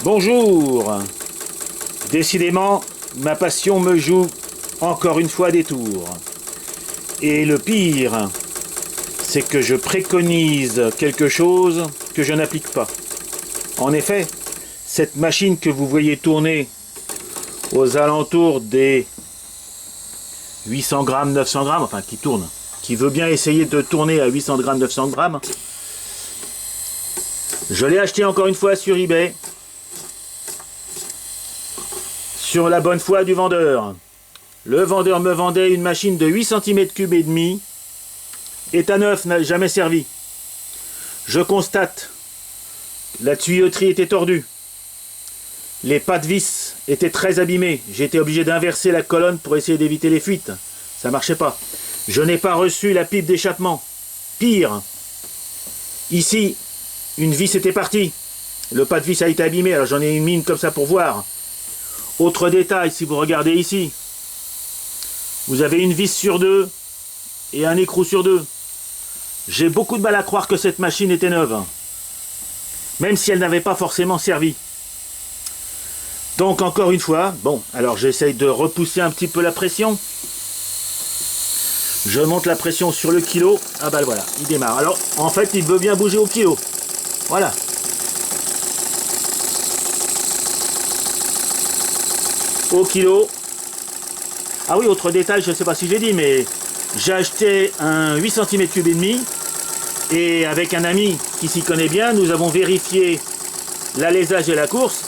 Bonjour. Décidément, ma passion me joue encore une fois des tours. Et le pire, c'est que je préconise quelque chose que je n'applique pas. En effet, cette machine que vous voyez tourner aux alentours des 800 grammes, 900 grammes, enfin qui tourne, qui veut bien essayer de tourner à 800 grammes, 900 grammes, je l'ai acheté encore une fois sur eBay, sur la bonne foi du vendeur. Le vendeur me vendait une machine de 8 cm3 et demi, état neuf, n'a jamais servi. Je constate, la tuyauterie était tordue. Les pas de vis étaient très abîmés. J'ai été obligé d'inverser la colonne pour essayer d'éviter les fuites. Ça marchait pas. Je n'ai pas reçu la pipe d'échappement. Pire, ici, une vis était partie. Le pas de vis a été abîmé, alors j'en ai mis une comme ça pour voir. Autre détail, si vous regardez ici, vous avez une vis sur deux et un écrou sur deux. J'ai beaucoup de mal à croire que cette machine était neuve, même si elle n'avait pas forcément servi. Donc encore une fois, bon, alors j'essaye de repousser un petit peu la pression. Je monte la pression sur le kilo. Ah bah voilà, il démarre. Alors en fait, il veut bien bouger au kilo. Voilà. Au kilo. Ah oui, autre détail, je ne sais pas si j'ai dit, mais j'ai acheté un 8 cm3 et demi. Et avec un ami qui s'y connaît bien, nous avons vérifié l'alésage et la course.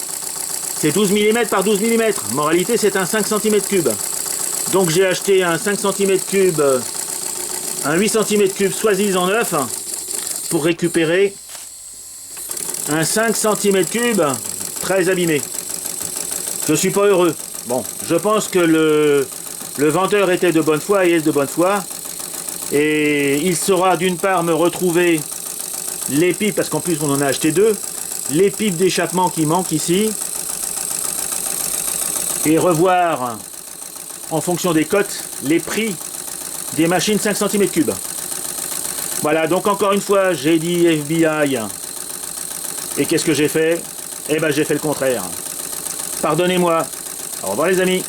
C'est 12 mm par 12 mm. Moralité, c'est un 5 cm3. Donc j'ai acheté un 5 cm3, un 8 cm3 soi-disant neuf, pour récupérer un 5 cm3 très abîmé. Je suis pas heureux. Bon, je pense que le vendeur était de bonne foi et est de bonne foi. Et il saura d'une part me retrouver les pipes, parce qu'en plus on en a acheté deux, les pipes d'échappement qui manquent ici, et revoir en fonction des cotes les prix des machines 5 cm3. Voilà, donc encore une fois j'ai dit FBI, et qu'est-ce que j'ai fait? Eh ben j'ai fait le contraire. Pardonnez-moi. Au revoir les amis.